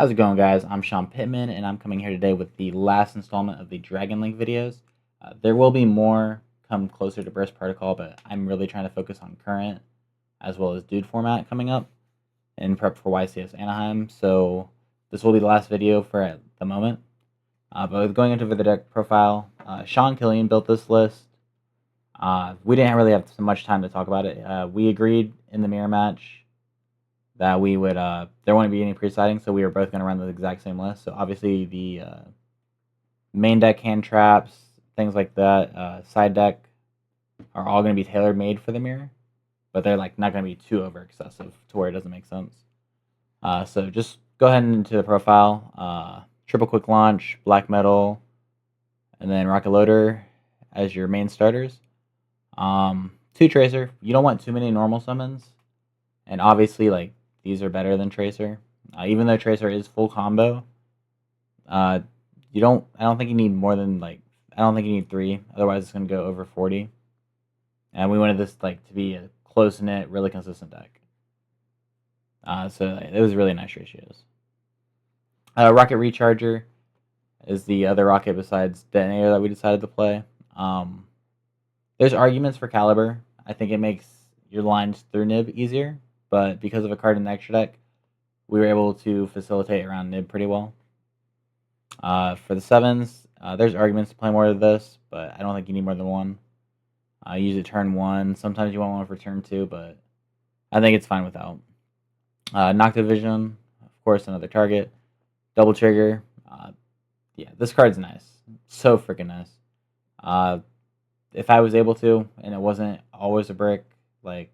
How's it going, guys? I'm Sean Pittman, and I'm coming here today with the last installment of the Dragon Link videos. There will be more come closer to Burst Protocol, but I'm really trying to focus on current as well as dude format coming up in prep for YCS Anaheim. So this will be the last video for at the moment. But going into the deck profile, Sean KILLIAN built this list. We didn't really have so much time to talk about it. We agreed in the mirror match that we would there wouldn't be any pre-siding, so we were both going to run the exact same list. So obviously the main deck hand traps, things like that, side deck are all going to be tailor made for the mirror, but they're like not going to be too over excessive to where it doesn't make sense. So just go ahead and into the profile, triple quick launch, black metal, and then rocket loader as your main starters. Two tracer. You don't want too many normal summons, and obviously like these are better than Tracer. Even though Tracer is full combo, you don't. I don't think you need more than like. I don't think you need 3. Otherwise, it's gonna go over 40. And we wanted this like to be a close knit, really consistent deck. So it was really nice ratios. Rocket Recharger is the other rocket besides Detonator that we decided to play. There's arguments for Caliber. I think it makes your lines through Nib easier, but because of a card in the extra deck, we were able to facilitate around Nib pretty well. For the 7s, there's arguments to play more of this, but I don't think you need more than one. Use it turn 1. Sometimes you want one for turn 2, but I think it's fine without. Nocta Vision, of course, another target. Double Trigger. Yeah, this card's nice. So freaking nice. If I was able to, and it wasn't always a brick, like,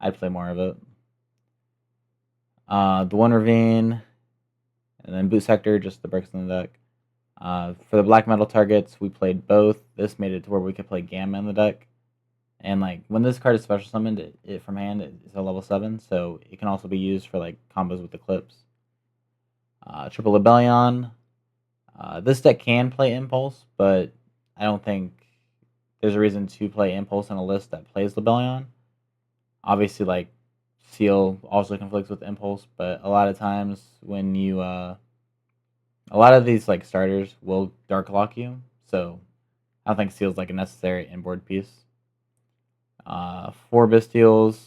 I'd play more of it. The One Ravine, and then Boot Sector, just the bricks in the deck. For the black metal targets, we played both. This made it to where we could play Gamma in the deck. And like when this card is special summoned, it from hand it's a level 7, so it can also be used for like combos with Eclipse. Triple Rebellion. This deck can play Impulse, but I don't think there's a reason to play Impulse on a list that plays Rebellion. Obviously, like Seal also conflicts with Impulse, but a lot of times when you a lot of these like starters will Dark Lock you, so I don't think Seal's like a necessary inboard piece. 4 Bestials.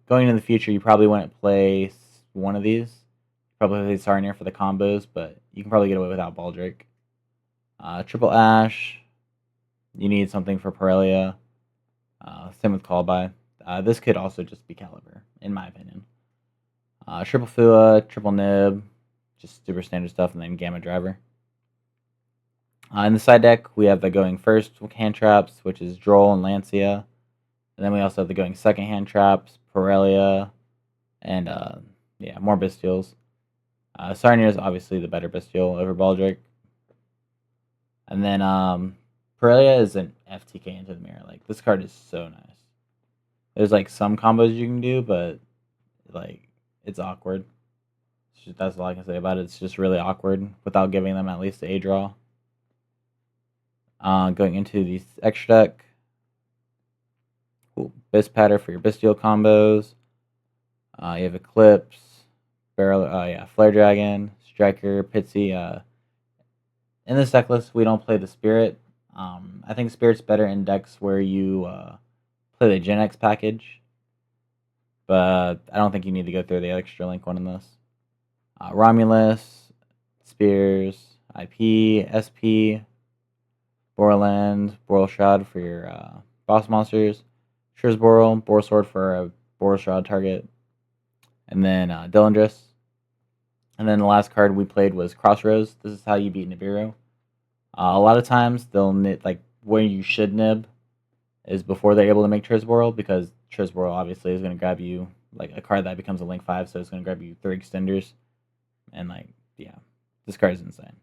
Going into the future, you probably wouldn't play one of these. Probably play Sarnier for the combos, but you can probably get away without Baldrake. Triple Ash. You need something for Parelia. Same with Callby. This could also just be Caliber, in my opinion. Triple Fua, Triple Nib, just super standard stuff, and then Gamma Driver. In the side deck, we have the going first hand traps, which is Droll and Lancia. And then we also have the going second hand traps, Parelia, and yeah, more Bestials. Sarnier is obviously the better Bestial over Baldrake. And then Parelia is an FTK into the mirror. Like, this card is so nice. There's like some combos you can do, but like it's awkward. That's all I can say about it. It's just really awkward without giving them at least a draw. Going into the extra deck. Cool. Bist Patter for your Bestial combos. You have Eclipse, Flare Dragon, Striker, Pitsy. In this deck list, we don't play the Spirit. I think Spirit's better in decks where you play the Gen X package, but I don't think you need to go through the extra link one in this. Romulus, Spears, IP, SP, Borland, Boral Shroud for your boss monsters, Shurzboral, Boral Sword for a Boral Shroud target, and then Dilindris. And then the last card we played was Crossroads. This is how you beat Nibiru. A lot of times they'll like where you should nib is before they're able to make Trisboral, because Trisboral obviously is going to grab you like a card that becomes a link 5, so it's going to grab you 3 extenders, and like yeah, this card is insane.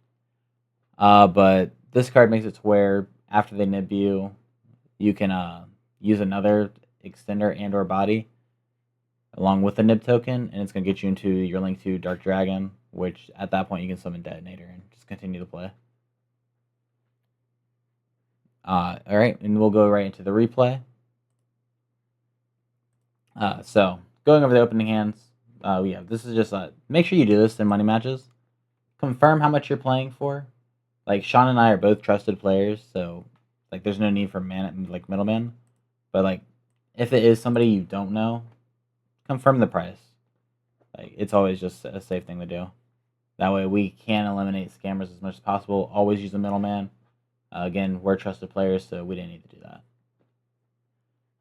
But this card makes it to where after they nib you, you can use another extender and or body along with the nib token, and it's going to get you into your link to Dark Dragon, which at that point you can summon Detonator and just continue to play. Alright, and we'll go right into the replay. So, going over the opening hands, Yeah, this is just make sure you do this in money matches. Confirm how much you're playing for. Like Sean and I are both trusted players, so like there's no need for middleman. But like if it is somebody you don't know, confirm the price. Like it's always just a safe thing to do. That way we can eliminate scammers as much as possible. Always use a middleman. Again, we're trusted players, so we didn't need to do that.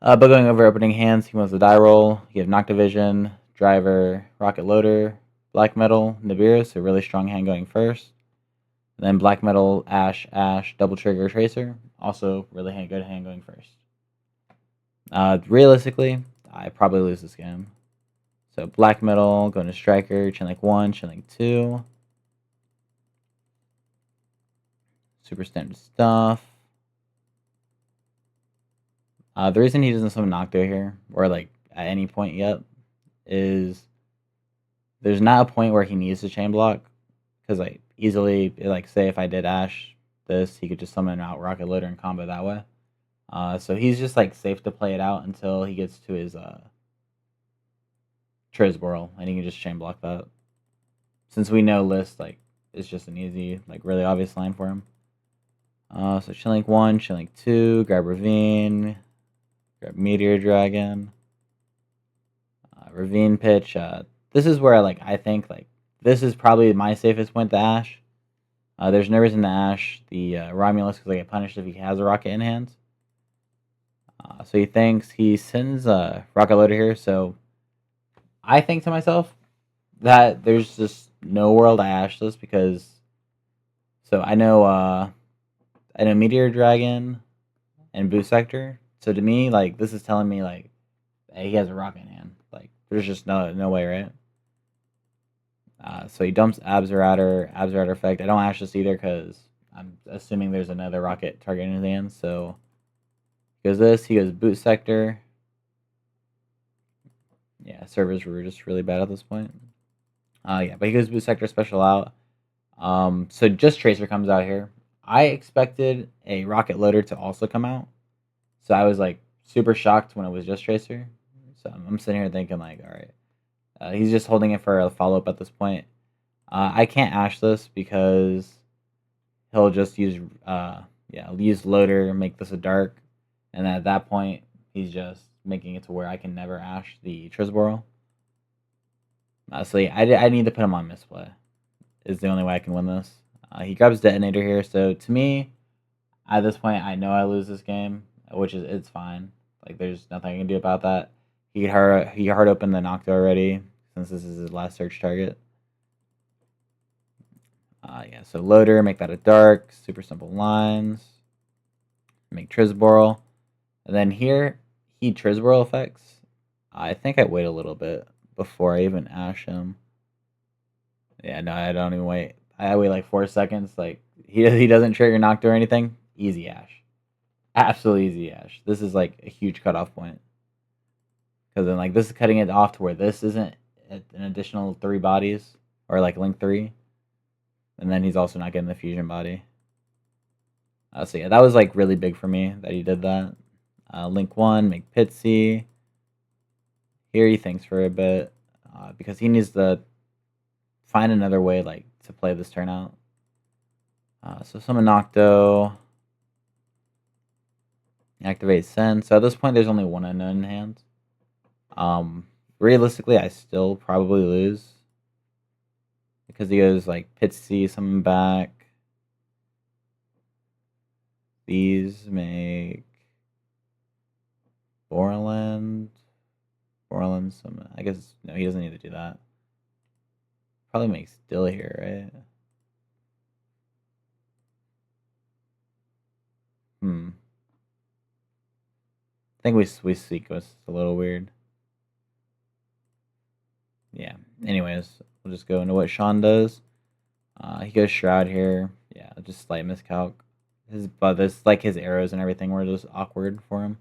But going over opening hands, he wants the die roll. You have Noctivision, Driver, Rocket Loader, Black Metal, Nibiru, so really strong hand going first. And then Black Metal, Ash, Double Trigger, Tracer, also really good hand going first. Realistically, I probably lose this game. So Black Metal, going to Striker, Chain Link 1, Chain Link 2. Super standard stuff. The reason he doesn't summon Nocto here, or like at any point yet, is there's not a point where he needs to chain block, because like easily, like say if I did Ash this, he could just summon out Rocket Loader and combo that way. So he's just like safe to play it out until he gets to his Trizborl, and he can just chain block that. Since we know List, like it's just an easy, like really obvious line for him. So Chain Link 1, Chain Link 2, grab Ravine, grab Meteor Dragon, Ravine Pitch. This is where I think this is probably my safest point to Ash. There's no reason to Ash the Romulus because I get punished if he has a rocket in hand. So he thinks he sends Rocket Loader here. So I think to myself that there's just no world I Ash this because. So I know Meteor Dragon and Boost Sector. So to me, this is telling me hey, he has a rocket in hand. There's just no way, right? So he dumps Abzerator effect. I don't Ash this either because I'm assuming there's another rocket target in his hand. So he goes this. He goes Boot Sector. Yeah, servers were just really bad at this point. Yeah, but he goes Boot Sector special out. So just Tracer comes out here. I expected a Rocket Loader to also come out. So I was super shocked when it was just Tracer. So I'm sitting here thinking all right. He's just holding it for a follow-up at this point. I can't Ash this because he'll just use Loader, make this a dark, and at that point he's just making it to where I can never Ash the Trizborl. So yeah, I need to put him on misplay. Is the only way I can win this. He grabs Detonator here, so to me, at this point, I know I lose this game, which is it's fine. There's nothing I can do about that. He hard opened the Nocto already since this is his last search target. Yeah, so Loader, make that a dark, super simple lines. Make Trizborl. And then here, he Trizborl effects. I think I wait a little bit before I even Ash him. Yeah, no, I don't even wait. I wait 4 seconds. He doesn't trigger Nocto or anything. Easy Ash. Absolutely easy Ash. This is a huge cutoff point. Because then this is cutting it off to where this isn't an additional 3 bodies. Or Link 3. And then he's also not getting the fusion body. So yeah, that was really big for me that he did that. Link 1, make Pitsy. Here he thinks for a bit. Because he needs to find another way to play this turn out. So summon Nocto. Activate Send. So at this point there's only one unknown in hand. Realistically I still probably lose. Because he goes Pitsy, summon back. These make Borland. Summon. I guess no, he doesn't need to do that. Probably makes Dill here, right? I think we sequenced a little weird. Yeah. Anyways, we'll just go into what Sean does. He goes Shroud here. Yeah, just slight miscalc. But his arrows and everything were just awkward for him.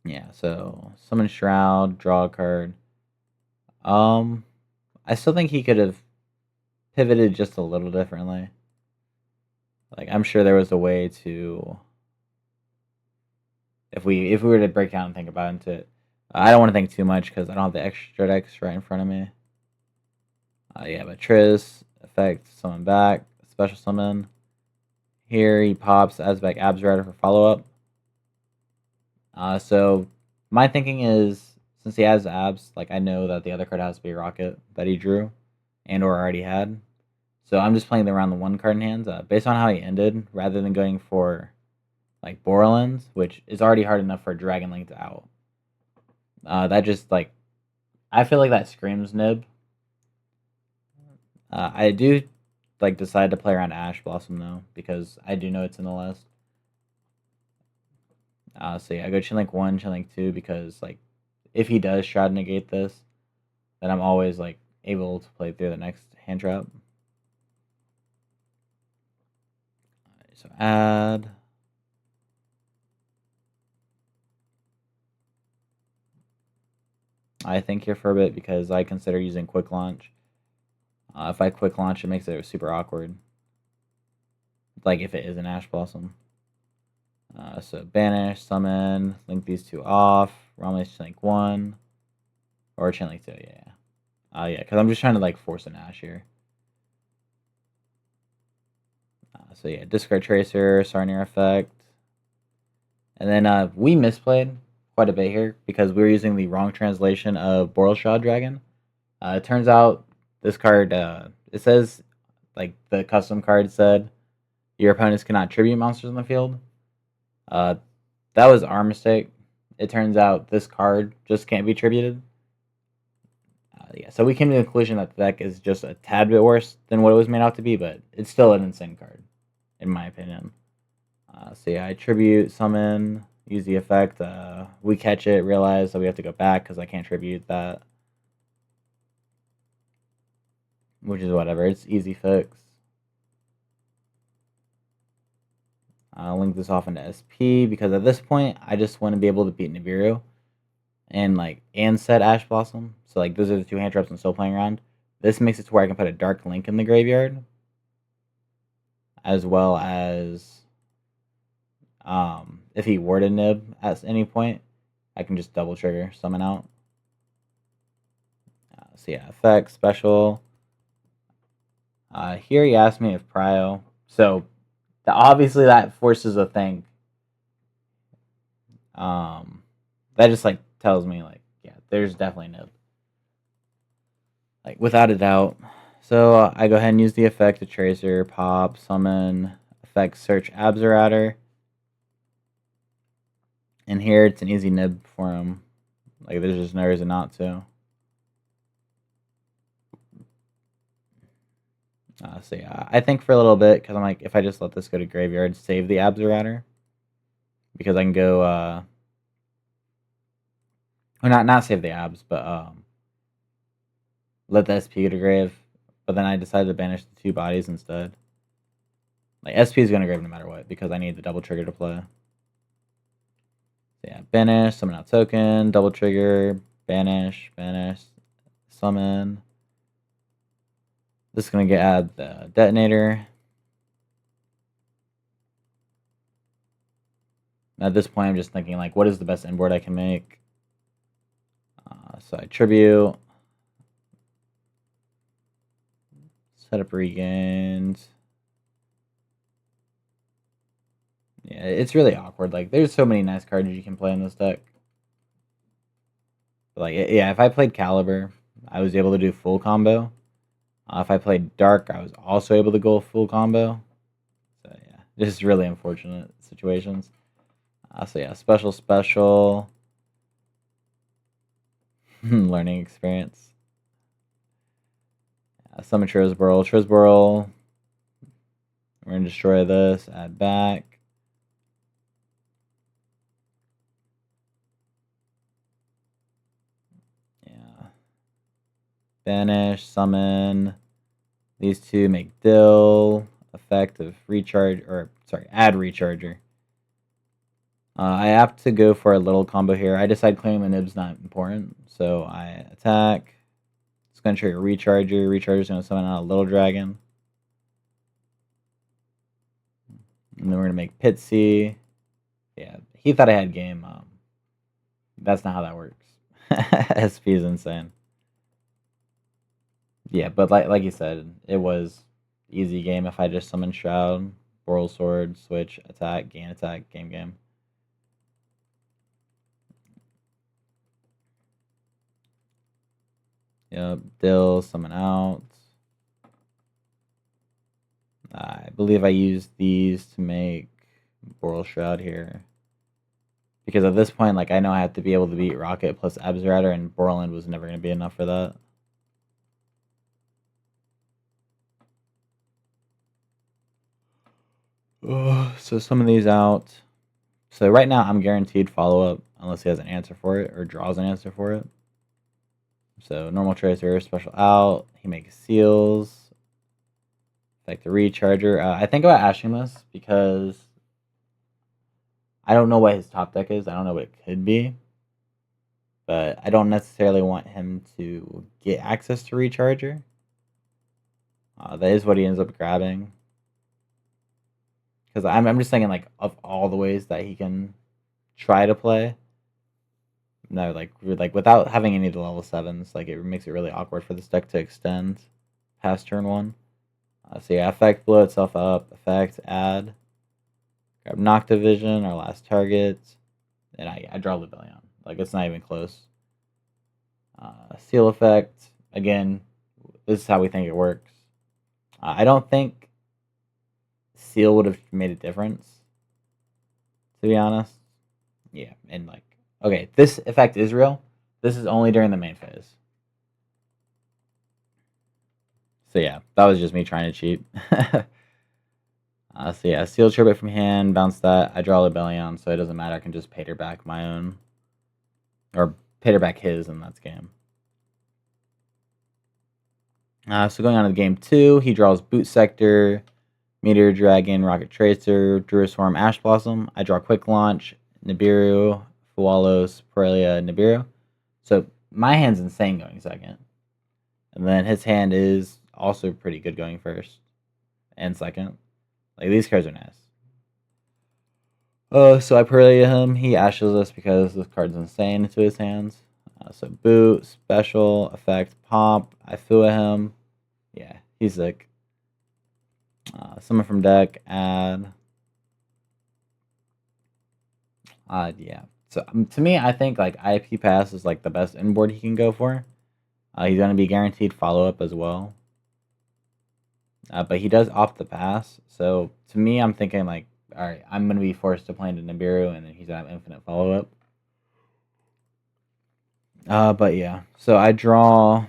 Yeah, so summon Shroud, draw a card. I still think he could have pivoted just a little differently. I'm sure there was a way to if we were to break down and think about it, I don't want to think too much because I don't have the extra decks right in front of me. Yeah, but Triss, effect, summon back, special summon. Here he pops, adds back Abzerator for follow-up. So my thinking is, since he has abs, like I know that the other card has to be a rocket that he drew and or already had. So I'm just playing around the one card in hand. Based on how he ended, rather than going for like Borderlands, which is already hard enough for Dragon Link to out. That just like, I feel like that screams nib. I do like decide to play around Ash Blossom though, because I do know it's in the list. So yeah, I go Chain Link 1, Chain Link 2, because like if he does Shroud negate this, then I'm always like able to play through the next hand trap. So add. I think here for a bit because I consider using quick launch. If I quick launch, it makes it super awkward. Like if it is an Ash Blossom. So banish, summon, link these two off, Chain Link 1, or Chain Link 2, yeah. Yeah, because I'm just trying to like force an Ash here. So yeah, discard Tracer, Sarnier effect. And then we misplayed quite a bit here because we were using the wrong translation of Boral Shroud Dragon. It turns out this card, it says, like the custom card said, your opponents cannot tribute monsters in the field. That was our mistake. It turns out this card just can't be tributed. Yeah, so we came to the conclusion that the deck is just a tad bit worse than what it was made out to be, but it's still an insane card, in my opinion. So yeah, I tribute, summon, use the effect. We catch it, realize that we have to go back because I can't tribute that. Which is whatever, it's easy fix. I'll link this off into SP because at this point, I just want to be able to beat Nibiru and set Ash Blossom. So like those are the two hand traps I'm still playing around. This makes it to where I can put a Dark Link in the graveyard, as well as if he were to nib at any point, I can just double trigger summon out. So yeah, effect, special. Here he asked me if Prio. So obviously that forces a thing. That just like tells me like, yeah, there's definitely nib. Like without a doubt. So I go ahead and use the effect of Tracer, pop, summon, effect, search Abzerator. And here it's an easy nib for him. Like there's just no reason not to. So yeah, I think for a little bit, because I'm like, if I just let this go to graveyard, save the Abzerator. Because I can go, or not save the abs, but let the SP go to grave. But then I decided to banish the two bodies instead. Like SP is going to grave no matter what, because I need the double trigger to play. So yeah, banish, summon out token, double trigger, banish, summon. This is going to add the detonator. At this point, I'm just thinking, like, what is the best inboard I can make? So I tribute. Set up regains. Yeah, it's really awkward. Like, there's so many nice cards you can play in this deck. Like, yeah, if I played Caliber, I was able to do full combo. If I played Dark, I was also able to go full combo. So yeah, just really unfortunate situations. So yeah, special. Learning experience. Summon Trisborl. We're going to destroy this, add back. Yeah. Banish, summon. These two make Dill. Effect of recharge, or sorry, add recharger. I have to go for a little combo here. I decide clearing the nib's not important, so I attack. It's going to trigger recharger. Recharger's going to summon out a little dragon. And then we're going to make Pitsy. Yeah, he thought I had game. That's not how that works. SP is insane. Yeah, but like you said, it was easy game if I just summon Shroud, Boral Sword, switch, attack, game. Yep, Dill, summon out. I believe I used these to make Boral Shroud here. Because at this point, like, I know I have to be able to beat Rocket plus Abzerator, and Borland was never going to be enough for that. So some of these out. So right now, I'm guaranteed follow-up unless he has an answer for it or draws an answer for it. So normal tracer, special out. He makes seals. Like the recharger. I think about ashing this because I don't know what his top deck is. I don't know what it could be. But I don't necessarily want him to get access to recharger. That is what he ends up grabbing. Because I'm just thinking, like, of all the ways that he can try to play. No, like without having any of the level 7s, like, it makes it really awkward for this deck to extend past turn 1. So yeah, effect, blow itself up, effect, add. Grab Noctivision, our last target. And I draw Lebellion. Like, it's not even close. Seal effect, again, this is how we think it works. I don't think Seal would have made a difference, to be honest. Yeah, and like, okay, this effect is real. This is only during the main phase. So yeah, that was just me trying to cheat. So yeah, Seal Turbot from hand, bounce that. I draw Lebellion, so it doesn't matter. I can just pater back my own. Or pater back his, and that's game. So going on to game 2, he draws Boot Sector, Meteor Dragon, Rocket Tracer, Druiswarm, Ash Blossom. I draw Quick Launch, Nibiru, Fualos, Parelia, Nibiru. So my hand's insane going second. And then his hand is also pretty good going first and second. Like, these cards are nice. So I Parelia him. He ashes us because this card's insane into his hands. So boot, special, effect, pop. I Fua him. Yeah, he's sick. Summon from deck, add. Yeah. So to me, I think like IP pass is like the best inboard he can go for. He's going to be guaranteed follow-up as well. But he does opt the pass. So to me, I'm thinking like, all right, I'm going to be forced to play into Nibiru, and then he's going to have infinite follow-up. But yeah, so I draw,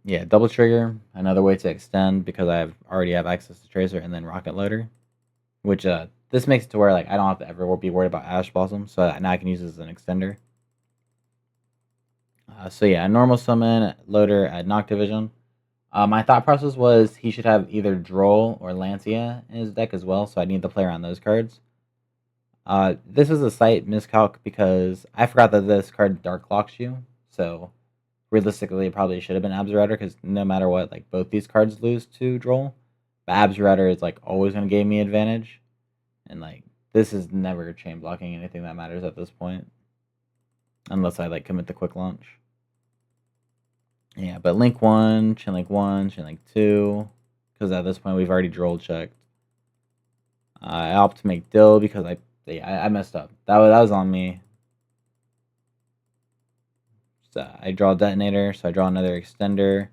yeah, double trigger, another way to extend because I already have access to Tracer, and then Rocket Loader, which this makes it to where like I don't have to ever be worried about Ash Blossom, so now I can use this as an extender. So yeah, normal summon, loader at Noctivision. My thought process was he should have either Droll or Lancia in his deck as well, so I need to play around those cards. This is a slight miscalc because I forgot that this card Dark Locks you, so realistically it probably should have been Abzerator because no matter what, like both these cards lose to Droll. But Abzerator is like always going to give me advantage, and like this is never chain blocking anything that matters at this point, unless I like commit the quick launch. Yeah, but Link 1, Chain Link 1, Chain Link 2, because at this point we've already Droll checked. I opt to make Dill because I messed up. That was on me. So I draw a Detonator, so I draw another Extender.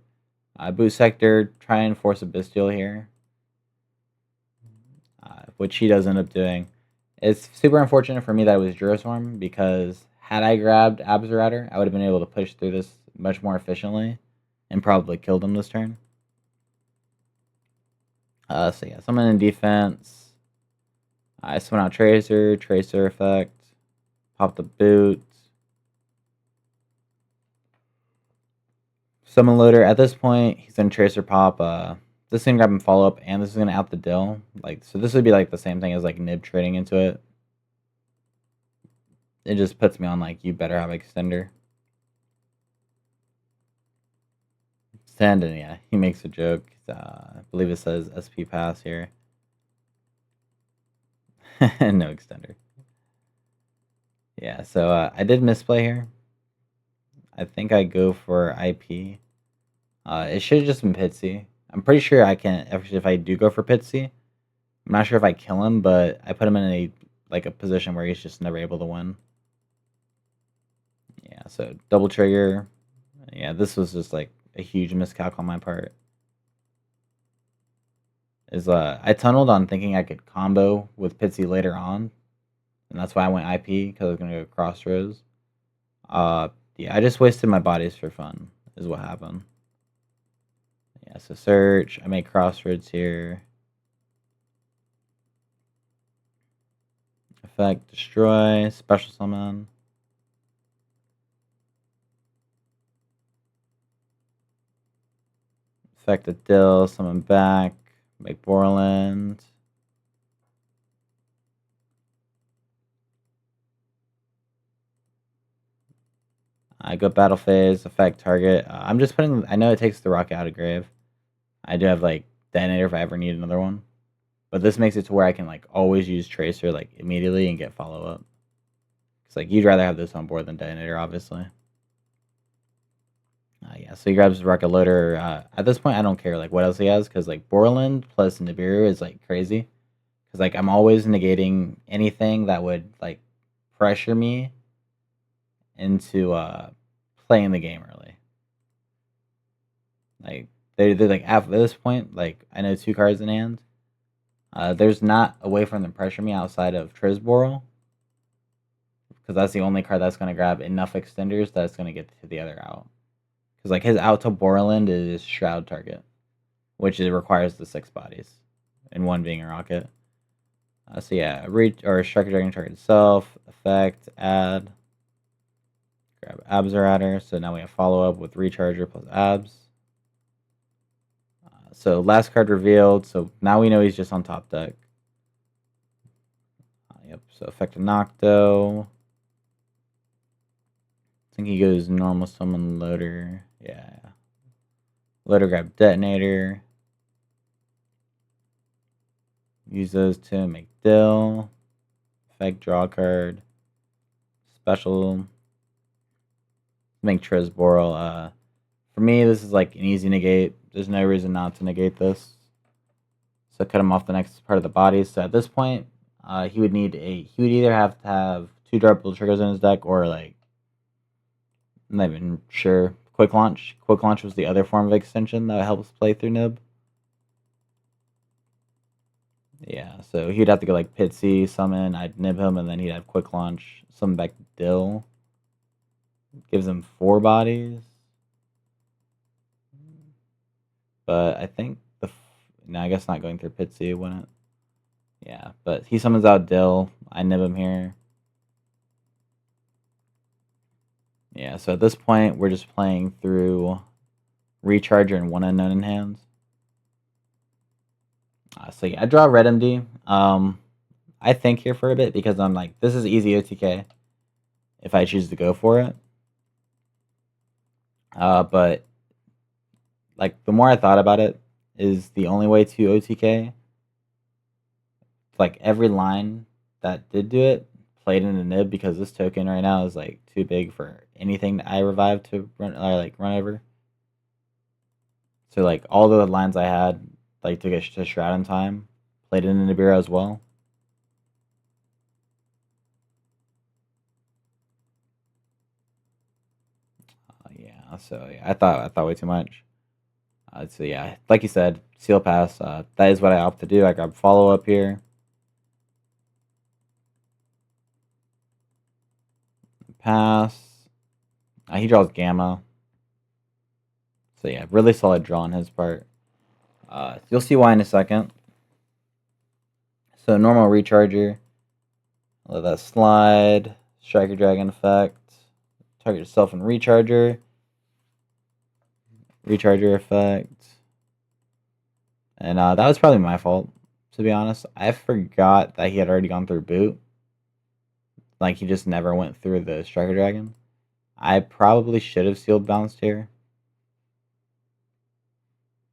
Boot Sector, try and force a Bestial here, which he does end up doing. It's super unfortunate for me that it was Druiswarm because had I grabbed Abzerator, I would have been able to push through this much more efficiently and probably killed him this turn. So yeah, summon in defense. I summon out Tracer, Tracer effect, pop the boot. Summon loader. At this point, he's gonna Tracer pop. This is gonna grab him follow up, and this is gonna out the Dill. Like, so this would be like the same thing as like Nib trading into it. It just puts me on like you better have extender. Stand and yeah, he makes a joke. I believe it says SP pass here. No extender. Yeah, so I did misplay here. I think I go for IP. It should have just been Pitsy. I'm pretty sure I can, if I do go for Pitsy, I'm not sure if I kill him, but I put him in a position where he's just never able to win. Yeah, so double trigger. Yeah, this was just like a huge miscalc on my part. I tunneled on thinking I could combo with Pitsy later on, and that's why I went IP because I was gonna go Crossroads. Yeah, I just wasted my bodies for fun, is what happened. Yeah, so search. I make Crossroads here. Effect, destroy, special summon. Effect a Dill, summon back, make Borland. I go battle phase, effect target. I'm just putting. I know it takes the rock out of grave. I do have like detonator if I ever need another one, but this makes it to where I can like always use tracer like immediately and get follow up. Cause like you'd rather have this on board than detonator, obviously. Yeah, so he grabs rocket loader. At this point, I don't care like what else he has because like Borland plus Nibiru is like crazy. Cause like I'm always negating anything that would like pressure me into playing the game early. Like they're like at this point, like I know 2 cards in hand. There's not a way for them to pressure me outside of Trisboro, because that's the only card that's going to grab enough extenders that's going to get to the other out. Because like his out to Borland is Shroud target, which it requires the 6 bodies, and one being a rocket. So yeah, Striker Dragon target itself, effect, add, grab Absorator. So now we have follow up with Recharger plus Abs. So last card revealed. So now we know he's just on top deck. Yep. So effect a Nocto. I think he goes normal summon loader. Yeah. Loader grab detonator. Use those to make Dill. Effect draw card. Special. Make Trisboral. For me, this is like an easy negate. There's no reason not to negate this. So cut him off the next part of the body. So at this point, he would either have to have 2 double triggers in his deck, or like, I'm not even sure. Quick launch. Quick launch was the other form of extension that helps play through Nib. Yeah, so he'd have to go like Pitsy, summon, I'd nib him, and then he'd have quick launch, summon back Dill. Gives him 4 bodies. But I think no, I guess not going through Pitsy, wouldn't it? Yeah, but he summons out Dill. I nib him here. Yeah, so at this point, we're just playing through Recharger and 1 unknown in hands. So yeah, I draw red MD. I think here for a bit because I'm like, this is easy OTK if I choose to go for it. But like the more I thought about it, is the only way to OTK. Like every line that did do it played in a nib, because this token right now is like too big for anything that I revive to run over. So like all the lines I had like to get to Shroud in time played in Nibiru as well. Yeah, so yeah, I thought way too much. So yeah, like you said, seal pass. That is what I opt to do. I grab follow up here. Pass. He draws Gamma. So yeah, really solid draw on his part. You'll see why in a second. So normal Recharger. Let that slide. Striker Dragon effect. Target yourself and Recharger. Recharger effect. And that was probably my fault, to be honest. I forgot that he had already gone through boot. Like, he just never went through the Striker Dragon. I probably should have sealed bounced here.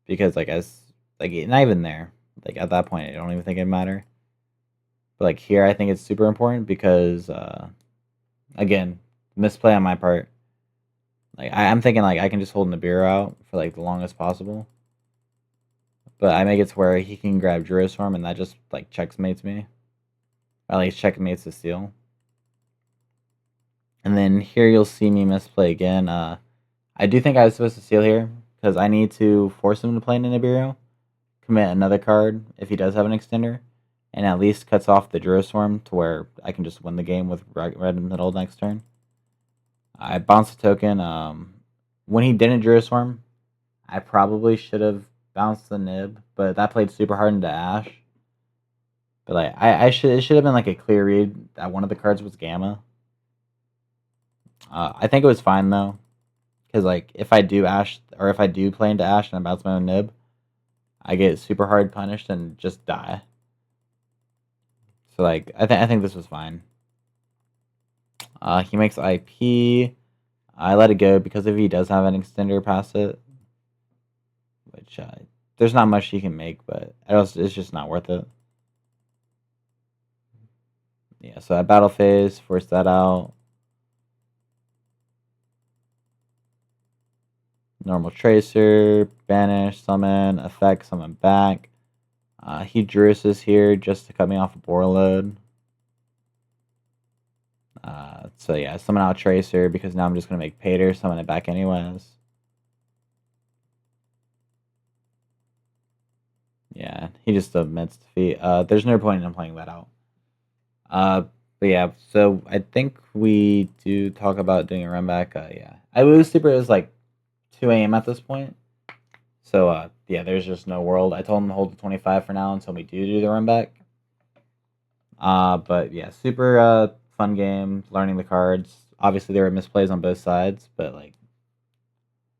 Because, like, not even there. Like, at that point, I don't even think it'd matter. But, like, here, I think it's super important because, again, misplay on my part. Like I'm thinking like I can just hold Nibiru out for like the longest possible. But I make it to where he can grab Druiswarm and that just like checkmates me. Or at least checkmates the steal. And then here you'll see me misplay again. I do think I was supposed to steal here because I need to force him to play into Nibiru, commit another card if he does have an extender, and at least cuts off the Druiswarm to where I can just win the game with red in the middle next turn. I bounced a token. When he didn't Druiswarm, I probably should have bounced the Nib, but that played super hard into Ash. But like it should have been like a clear read that one of the cards was Gamma. I think it was fine though, because like if I do Ash or if I do play into Ash and I bounce my own Nib, I get super hard punished and just die. So like I think this was fine. He makes IP. I let it go because if he does have an extender past it, which there's not much he can make, but it's just not worth it. Yeah, so I battle phase, force that out. Normal tracer, banish, summon, effect, summon back. He Druises here just to cut me off a boar load. So yeah, summon out tracer because now I'm just gonna make Pater, summon it back anyways. Yeah, he just admits defeat. There's no point in playing that out. But yeah, so I think we do talk about doing a run back. Yeah, I was super. It was like 2 a.m. at this point. So yeah, there's just no world. I told him to hold the 25 for now until we do the run back. But yeah, super fun game. Learning the cards. Obviously, there were misplays on both sides, but like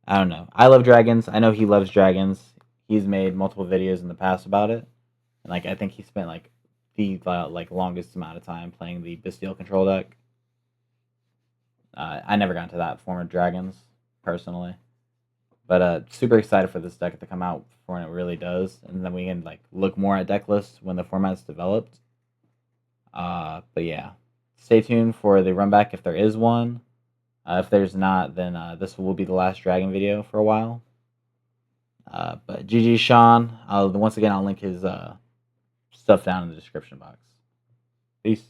I don't know. I love dragons. I know he loves dragons. He's made multiple videos in the past about it, and like I think he spent like the like longest amount of time playing the Bastille control deck. I never got into that form of dragons personally, but super excited for this deck to come out for when it really does, and then we can like look more at deck lists when the format's developed. But yeah, stay tuned for the run back if there is one. If there's not, then this will be the last dragon video for a while. But GG Sean. Once again I'll link his stuff down in the description box. Peace.